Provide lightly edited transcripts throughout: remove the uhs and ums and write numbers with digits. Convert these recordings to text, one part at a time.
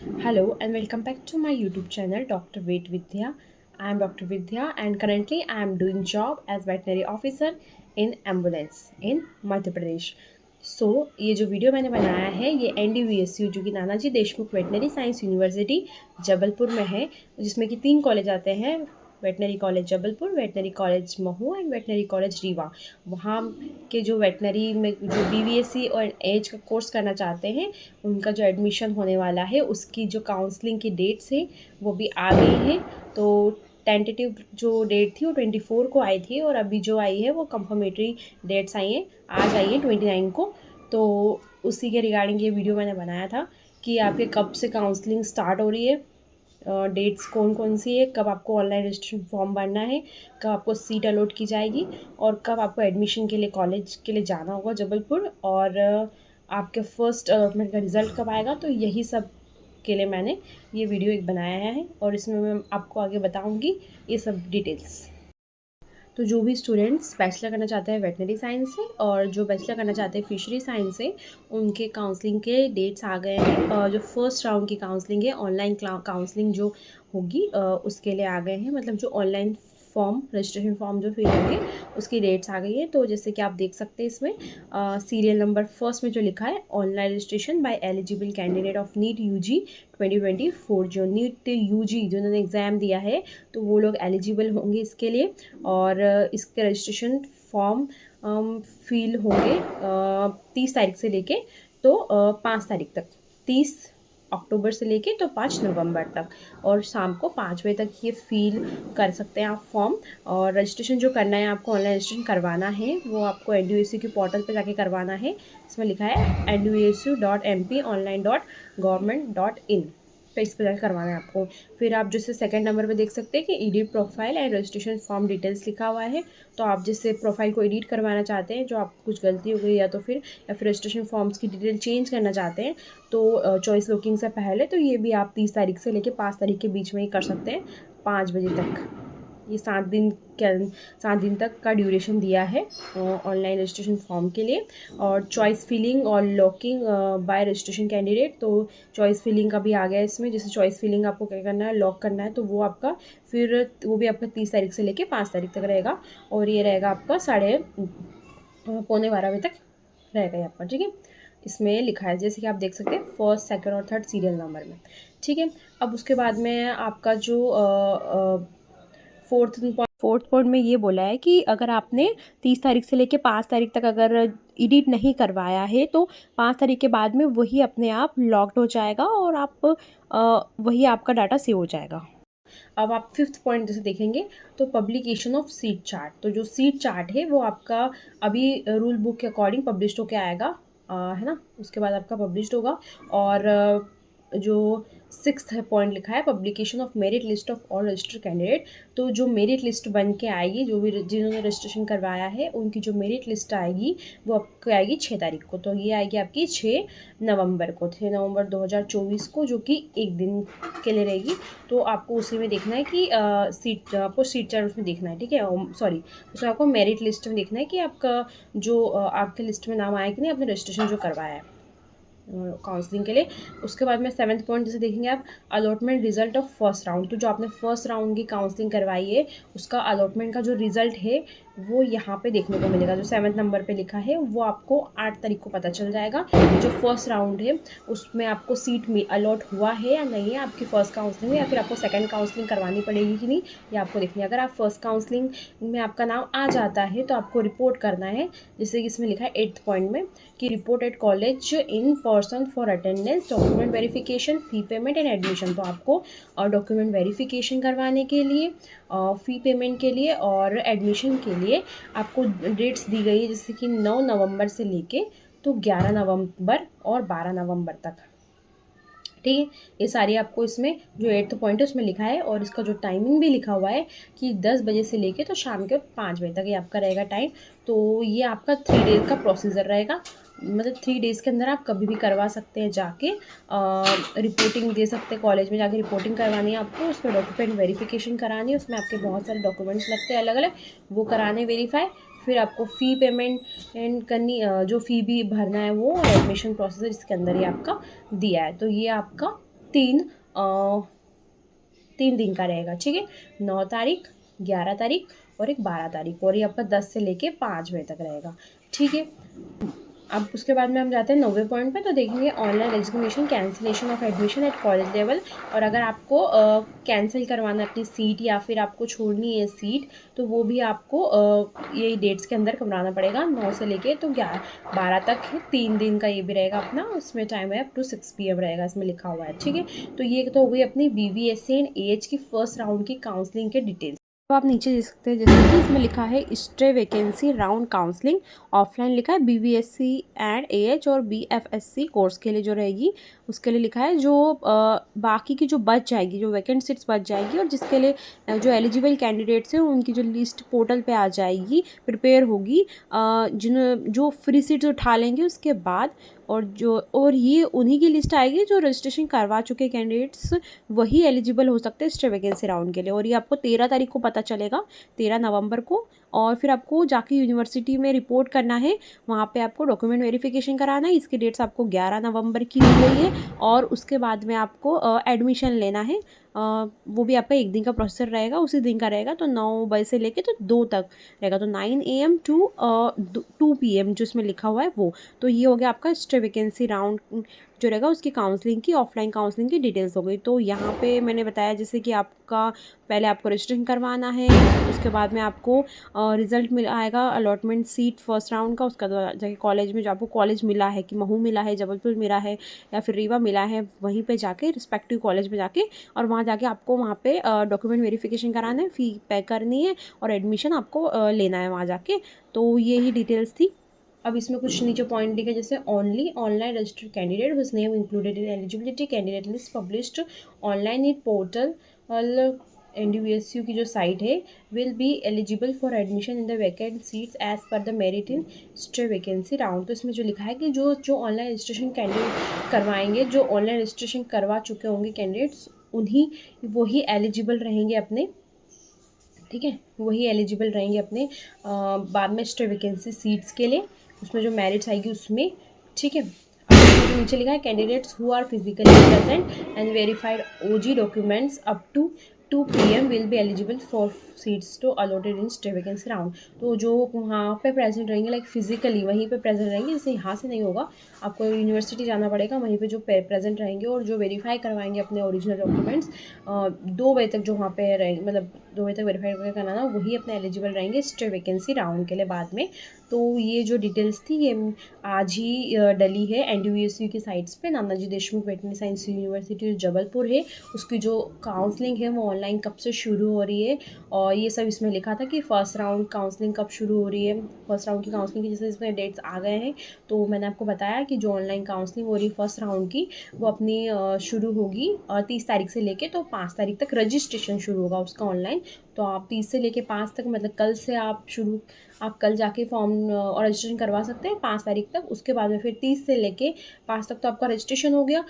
Hello and welcome back to my YouTube channel Dr. Ved Vidya. I am Dr. Vidya and currently I am doing job as veterinary officer in ambulance in Madhya Pradesh. ये जो video मैंने बनाया है ये NDVSU जो कि Nanaji Deshmukh veterinary science university Jabalpur में है, जिसमें कि 3 कॉलेज आते हैं। Veterinary college Jabalpur, veterinary college Mhow and veterinary college Rewa. वहाँ के जो वेटनरी में जो BVSC और एज का कोर्स करना चाहते हैं उनका जो एडमिशन होने वाला है उसकी जो काउंसलिंग की डेट्स है वो भी आ गई हैं। तो टेंटेटिव जो डेट थी वो 24 को आई थी और अभी जो आई है वो कंफर्मेटरी डेट्स आई हैं, आज आई है 29 को। तो उसी के रिगार्डिंग ये वीडियो मैंने बनाया था कि आपके कब से काउंसलिंग स्टार्ट हो रही है, डेट्स कौन कौन सी है, कब आपको ऑनलाइन रजिस्ट्रेशन फॉर्म भरना है, कब आपको सीट अलॉट की जाएगी और कब आपको एडमिशन के लिए कॉलेज के लिए जाना होगा जबलपुर, और आपके फर्स्ट अलॉटमेंट का रिज़ल्ट कब आएगा। तो यही सब के लिए मैंने ये वीडियो एक बनाया है और इसमें मैं आपको आगे बताऊंगी ये सब डिटेल्स। तो जो भी स्टूडेंट्स बैचलर करना चाहते हैं वेटनरी साइंस से और जो बैचलर करना चाहते हैं फिशरी साइंस से, उनके काउंसलिंग के डेट्स आ गए हैं। और जो फर्स्ट राउंड की काउंसलिंग है, ऑनलाइन काउंसलिंग जो होगी उसके लिए आ गए हैं। मतलब जो ऑनलाइन फॉर्म रजिस्ट्रेशन फॉर्म जो फिल होंगे उसकी डेट्स आ गई है। तो जैसे कि आप देख सकते हैं इसमें सीरियल नंबर फर्स्ट में जो लिखा है, online registration by eligible candidate of NEET UG 2024। जो नीट UG जिन्होंने एग्ज़ाम दिया है तो वो लोग एलिजिबल होंगे इसके लिए। और इसके रजिस्ट्रेशन फॉर्म फिल होंगे 30 तारीख से लेके तो 5 तारीख तक, 30 अक्टूबर से लेके तो 5 नवंबर तक, और शाम को 5 बजे तक ये फिल कर सकते हैं आप फॉर्म। और रजिस्ट्रेशन जो करना है, आपको ऑनलाइन रजिस्ट्रेशन करवाना है वो आपको NDVSU की पोर्टल पे जाके करवाना है। इसमें लिखा है ndvsu.mp.online.government.in, तो इस पर जाकर करवाना है आपको। फिर आप जैसे सेकंड नंबर पे देख सकते हैं कि edit profile and registration form details लिखा हुआ है। तो आप जैसे प्रोफाइल को एडिट करवाना चाहते हैं, जो आपको कुछ गलती हो गई या तो फिर रजिस्ट्रेशन फॉर्म्स की डिटेल चेंज करना चाहते हैं, तो चॉइस लुकिंग से पहले तो ये भी आप 30 तारीख से लेकर 5 तारीख के बीच में ही कर सकते हैं, 5 बजे तक। ये 7 दिन तक का ड्यूरेशन दिया है ऑनलाइन रजिस्ट्रेशन फॉर्म के लिए। और चॉइस फिलिंग और लॉकिंग बाय रजिस्ट्रेशन कैंडिडेट, तो चॉइस फिलिंग का भी आ गया इसमें। जैसे चॉइस फिलिंग आपको क्या करना है, लॉक करना है, तो वो आपका फिर वो भी आपका 30 तारीख से लेके 5 तारीख तक रहेगा। और ये रहेगा आपका पौने 12 बजे तक रहेगा ये आपका, ठीक है। इसमें लिखा है जैसे कि आप देख सकते हैं फर्स्ट, सेकंड और थर्ड सीरियल नंबर में, ठीक है। अब उसके बाद में आपका जो फोर्थ पॉइंट में ये बोला है कि अगर आपने 30 तारीख से लेके 5 तारीख तक अगर एडिट नहीं करवाया है तो 5 तारीख के बाद में वही अपने आप लॉक्ड हो जाएगा और आप वही आपका डाटा सेव हो जाएगा। अब आप फिफ्थ पॉइंट जैसे देखेंगे तो पब्लिकेशन ऑफ सीट चार्ट, तो जो सीट चार्ट है वो आपका अभी रूल बुक के अकॉर्डिंग पब्लिश होके आएगा, है ना। उसके बाद आपका पब्लिश होगा। और जो सिक्स्थ पॉइंट लिखा है, publication of merit list of all registered candidate, तो जो मेरिट लिस्ट बन के आएगी, जो भी जिन्होंने रजिस्ट्रेशन करवाया है उनकी जो मेरिट लिस्ट आएगी वो आपको आएगी 6 तारीख को। तो ये आएगी आपकी 6 नवंबर को, 6 नवंबर 2024 को, जो कि एक दिन के लिए रहेगी। तो आपको उसी में देखना है कि आपको सीट चार्ट उसमें देखना है, ठीक है। सॉरी, उसमें आपको मेरिट लिस्ट में देखना है कि आपका जो आपके लिस्ट में नाम आया कि नहीं, आपने रजिस्ट्रेशन जो करवाया है काउंसलिंग के लिए। उसके बाद में सेवन्थ पॉइंट जैसे देखेंगे आप, allotment result of first round, तो जो आपने फर्स्ट राउंड की काउंसलिंग करवाई है उसका अलॉटमेंट का जो रिजल्ट है वो यहाँ पे देखने को मिलेगा। जो 7 नंबर पे लिखा है वो आपको 8 तारीख को पता चल जाएगा। जो फर्स्ट राउंड है उसमें आपको सीट में अलॉट हुआ है या नहीं है आपकी फर्स्ट काउंसलिंग में, या फिर आपको सेकंड काउंसलिंग करवानी पड़ेगी कि नहीं, ये आपको देखनी है। अगर आप फर्स्ट काउंसलिंग में आपका नाम आ जाता है तो आपको रिपोर्ट करना है, जैसे कि इसमें लिखा है 8th पॉइंट में कि report at college in person for attendance, document verification, fee payment and admission. तो आपको डॉक्यूमेंट वेरिफिकेशन करवाने के लिए, फ़ी पेमेंट के लिए और एडमिशन के लिए आपको डेट्स दी गई है, जैसे कि 9 नवंबर से लेके तो 11 नवंबर और 12 नवंबर तक, ठीक है। ये सारी आपको इसमें जो 8th पॉइंट है उसमें लिखा है। और इसका जो टाइमिंग भी लिखा हुआ है कि 10 बजे से लेके तो शाम के 5 बजे तक ये आपका रहेगा टाइम। तो ये आपका 3 डेज़ का प्रोसीजर रहेगा, मतलब 3 डेज़ के अंदर आप कभी भी करवा सकते हैं जाके, रिपोर्टिंग दे सकते हैं, कॉलेज में जाके रिपोर्टिंग करवानी है आपको, उसमें डॉक्यूमेंट वेरिफिकेशन करानी है, उसमें आपके बहुत सारे डॉक्यूमेंट्स लगते हैं अलग अलग, वो कराने वेरीफाई। फिर आपको फ़ी पेमेंट एंड करनी, जो फ़ी भी भरना है वो, और एडमिशन प्रोसीजर इसके अंदर ही आपका दिया है। तो ये आपका तीन 3 दिन का रहेगा, ठीक है। 9 तारीख, 11 तारीख और एक 12 तारीख, और ये आपका 10 से लेके 5 बजे तक रहेगा, ठीक है। अब उसके बाद में हम जाते हैं 9वें पॉइंट पे, तो देखेंगे online resignation cancellation of admission at college level. और अगर आपको कैंसिल करवाना है अपनी सीट या फिर आपको छोड़नी है सीट, तो वो भी आपको ये डेट्स के अंदर करवाना पड़ेगा। 9 से लेके तो 12 तक है, 3 दिन का ये भी रहेगा अपना। उसमें टाइम है अप टू 6 PM रहेगा, इसमें लिखा हुआ है, ठीक है। तो ये तो हो गई अपनी BVSC एंड AH की फर्स्ट राउंड की काउंसलिंग के डिटेल्स। तो आप नीचे देख सकते हैं, जैसे कि इसमें लिखा है stay vacancy round counselling offline, लिखा है BVSC एंड AH और BFSC कोर्स के लिए जो रहेगी उसके लिए लिखा है। जो बाकी की जो बच जाएगी, जो वैकेंट सीट्स बच जाएगी और जिसके लिए जो एलिजिबल कैंडिडेट्स हैं उनकी जो लिस्ट पोर्टल पे आ जाएगी, प्रिपेयर होगी, जिन जो फ्री सीट्स उठा लेंगे उसके बाद, और ये उन्हीं की लिस्ट आएगी जो रजिस्ट्रेशन करवा चुके कैंडिडेट्स, वही एलिजिबल हो सकते हैं स्टे वैकेंसी राउंड के लिए। और ये आपको 13 तारीख को पता चलेगा, 13 नवंबर को। और फिर आपको जाके यूनिवर्सिटी में रिपोर्ट करना है, वहाँ पे आपको डॉक्यूमेंट वेरिफिकेशन कराना है। इसकी डेट्स आपको 11 नवंबर की दी गई है। और उसके बाद में आपको एडमिशन लेना है, वो भी आपका 1 दिन का प्रोसेसर रहेगा, उसी दिन का रहेगा। तो 9 बजे से लेके तो 2 तक रहेगा, तो 9 AM टू 2 PM जो इसमें लिखा हुआ है वो। तो ये हो गया आपका स्टे वैकेंसी राउंड जो रहेगा उसकी काउंसलिंग की, ऑफलाइन काउंसलिंग की डिटेल्स हो गई। तो यहाँ पे मैंने बताया जैसे कि आपका पहले आपको रजिस्ट्रेशन करवाना है, उसके बाद में आपको रिजल्ट मिल आएगा अलॉटमेंट सीट फर्स्ट राउंड का। उसका जाके कॉलेज में, जो आपको कॉलेज मिला है कि महू मिला है, जबलपुर मिला है या फिर रीवा मिला है, वहीं पे जाके रिस्पेक्टिव कॉलेज में जाके और वहाँ जाके आपको वहाँ पे डॉक्यूमेंट वेरिफिकेशन कराना है, फ़ी पे करनी है और एडमिशन आपको लेना है वहाँ जाके। तो ये ही डिटेल्स थी। अब इसमें कुछ नीचे पॉइंट लिखे, जैसे only online registered candidate whose name included in eligibility candidate list published online in portal NDVSU की जो साइट है will be eligible for admission in the vacant seats as per the merit in stay vacancy round. तो इसमें जो लिखा है कि जो जो ऑनलाइन रजिस्ट्रेशन कैंडिडेट करवाएंगे, जो ऑनलाइन रजिस्ट्रेशन करवा चुके होंगे कैंडिडेट्स, उन्हीं वही एलिजिबल रहेंगे अपने, ठीक है, वही एलिजिबल रहेंगे अपने बाद में स्टे वैकेंसी सीट्स के लिए, उसमें जो मेरिट्स आएगी उसमें, ठीक है। अब जो नीचे लिखा है candidates who are physically present and verified OG documents up to 2 PM will be eligible for seats to allotted in stay vacancy round. तो जो वहाँ पे प्रेजेंट रहेंगे, लाइक फिजिकली वहीं पे प्रेजेंट रहेंगे, जैसे यहाँ से नहीं होगा, आपको यूनिवर्सिटी जाना पड़ेगा, वहीं पे जो प्रेजेंट रहेंगे और जो वेरीफाई करवाएंगे अपने ओरिजिनल डॉक्यूमेंट्स 2 बजे तक जो वहाँ पे रहेंगे, मतलब 2 बजे तक वेरीफाई करके कराना, वही अपने एलिजिबल रहेंगे स्टे वैकेंसी राउंड के लिए बाद में। तो ये जो डिटेल्स थी ये आज ही डली है NDVSU की साइट्स पे। Nanaji Deshmukh veterinary science university Jabalpur है, उसकी जो काउंसलिंग है वो ऑनलाइन कब से शुरू हो रही है, और ये सब इसमें लिखा था कि फर्स्ट राउंड काउंसलिंग कब शुरू हो रही है। फर्स्ट राउंड की काउंसलिंग की जैसे इसमें डेट्स आ गए हैं, तो मैंने आपको बताया कि जो ऑनलाइन काउंसलिंग हो रही है फर्स्ट राउंड की, वो अपनी शुरू होगी 30 तारीख से लेके तो 5 तारीख तक रजिस्ट्रेशन शुरू होगा उसका ऑनलाइन। तो आप 30 से लेके 5 तक, मतलब कल से आप कल जाके फॉर्म और रजिस्ट्रेशन करवा सकते हैं 5 तारीख तक। उसके बाद में फिर 30 से लेके 5 तक तो आपका रजिस्ट्रेशन हो गया,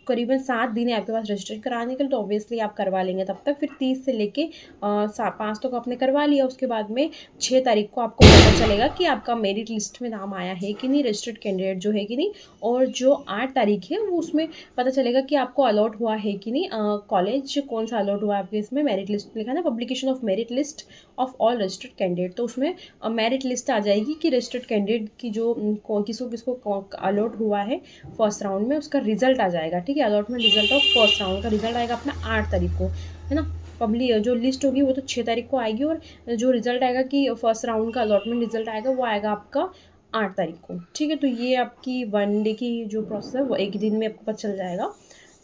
करीबन 7 दिन है आपके पास रजिस्टर कराने के लिए, तो ऑब्वियसली आप करवा लेंगे तब तक। फिर 30 से लेके 5 तक आपने करवा लिया, उसके बाद में 6 तारीख को आपको पता चलेगा कि आपका मेरिट लिस्ट में नाम आया है कि नहीं, रजिस्टर्ड कैंडिडेट जो है कि नहीं। और जो 8 तारीख है वो उसमें पता चलेगा कि आपको अलॉट हुआ है कि नहीं, कॉलेज कौन सा अलॉट हुआ है आपके, इसमें मेरिट लिस्ट लिखा है ना, publication of merit list of all registered candidate. तो उसमें मेरिट लिस्ट आ जाएगी कि रजिस्टर्ड कैंडिडेट की जो किसको किसको अलॉट हुआ है फर्स्ट राउंड में, उसका रिजल्ट आ जाएगा, ठीक है। Allotment result of first round का रिजल्ट आएगा अपना 8 तारीख को, है ना। पब्लिक जो लिस्ट होगी वो तो 6 तारीख को आएगी, और जो रिजल्ट आएगा कि फर्स्ट राउंड का अलॉटमेंट रिजल्ट आएगा वो आएगा आपका 8 तारीख को, ठीक है। तो ये आपकी 1 डे की जो प्रोसेस है वो 1 दिन में आपको पता चल जाएगा,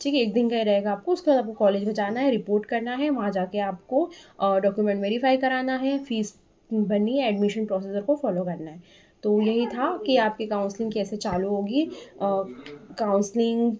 ठीक है। 1 दिन का ही रहेगा आपको। उसके बाद आपको कॉलेज में जाना है, रिपोर्ट करना है, वहाँ जाके आपको डॉक्यूमेंट वेरीफाई कराना है, फीस भरनी है, एडमिशन प्रोसीजर को फॉलो करना है। तो यही था कि आपकी काउंसलिंग कैसे चालू होगी। काउंसलिंग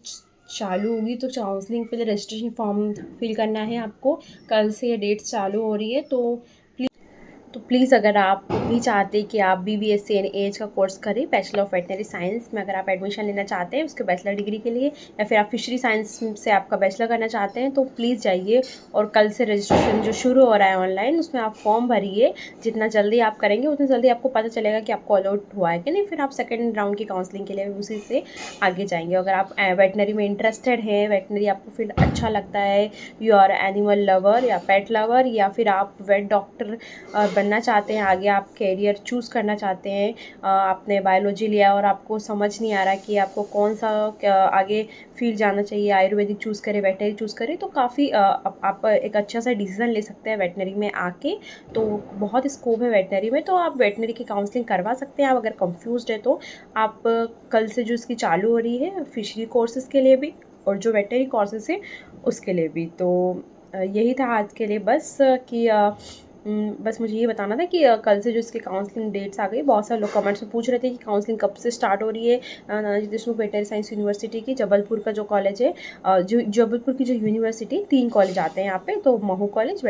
चालू होगी तो काउंसलिंग के लिए रजिस्ट्रेशन फॉर्म फिल करना है आपको। कल से ये डेट्स चालू हो रही है, तो प्लीज़ अगर आप भी चाहते हैं कि आप BBSc एज का कोर्स करें, बैचलर ऑफ वेटनरी साइंस में अगर आप एडमिशन लेना चाहते हैं उसके बैचलर डिग्री के लिए, या फिर आप फिशरी साइंस से आपका बैचलर करना चाहते हैं, तो प्लीज़ जाइए और कल से रजिस्ट्रेशन जो शुरू हो रहा है ऑनलाइन, उसमें आप फॉर्म भरिए। जितना जल्दी आप करेंगे उतना जल्दी आपको पता चलेगा कि आपको अलॉट हुआ है कि नहीं, फिर आप सेकेंड राउंड की काउंसलिंग के लिए उसी से आगे जाएंगे। अगर आप वेटनरी में इंटरेस्टेड हैं, वेटनरी आपको फील्ड अच्छा लगता है, यू आर एनिमल लवर या पेट लवर, या फिर आप वेट डॉक्टर बनना चाहते हैं, आगे आप कैरियर चूज़ करना चाहते हैं, आपने बायोलॉजी लिया और आपको समझ नहीं आ रहा कि आपको कौन सा आगे फील्ड जाना चाहिए, आयुर्वेदिक चूज़ करें, वेटनरी चूज़ करें, तो काफ़ी आप एक अच्छा सा डिसीज़न ले सकते हैं वेटनरी में आके। तो बहुत स्कोप है वेटनरी में, तो आप वेटनरी की काउंसलिंग करवा सकते हैं। आप अगर कंफ्यूज्ड है तो आप कल से जो इसकी चालू हो रही है फिशरी कोर्सेज़ के लिए भी और जो वेटनरी कोर्सेज़ है उसके लिए भी। तो यही था आज के लिए बस कि बस मुझे ये बताना था कि कल से जो इसकी काउंसलिंग डेट्स आ गई। बहुत सारे लोग कमेंट्स में पूछ रहे थे कि काउंसलिंग कब से स्टार्ट हो रही है। नानाजी देशमुख वेटनरी साइंस यूनिवर्सिटी की जबलपुर का जो कॉलेज है, जो जबलपुर की जो यूनिवर्सिटी, 3 कॉलेज आते हैं यहाँ पे, तो Mhow college,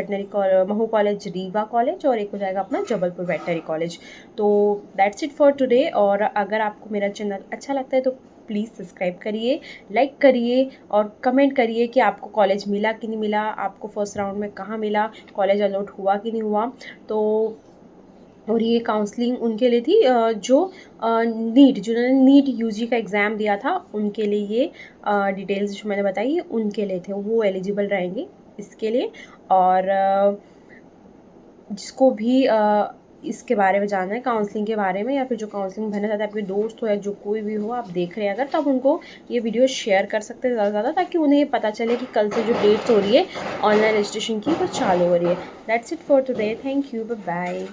Mhow college, Rewa college, और एक हो जाएगा अपना जबलपुर वेटनरी कॉलेज। तो दैट्स इट फॉर टुडे। और अगर आपको मेरा चैनल अच्छा लगता है तो प्लीज़ सब्सक्राइब करिए, लाइक करिए और कमेंट करिए कि आपको कॉलेज मिला कि नहीं मिला, आपको फर्स्ट राउंड में कहाँ मिला, कॉलेज अलॉट हुआ कि नहीं हुआ। तो और ये काउंसलिंग उनके लिए थी जो नीट, जिन्होंने नीट यूजी का एग्ज़ाम दिया था, उनके लिए ये डिटेल्स जो मैंने बताई ये उनके लिए थे, वो एलिजिबल रहेंगे इसके लिए। और जिसको भी इसके बारे में जानना है, काउंसलिंग के बारे में, या फिर जो काउंसलिंग भरना चाहता है, आपके दोस्त हो या जो कोई भी हो, आप देख रहे हैं अगर, तब उनको ये वीडियो शेयर कर सकते हैं ज़्यादा से ज़्यादा, ताकि उन्हें ये पता चले कि कल से जो डेट्स हो रही है ऑनलाइन रजिस्ट्रेशन की वो चालू हो रही है। That's it for today. Thank you, bye bye.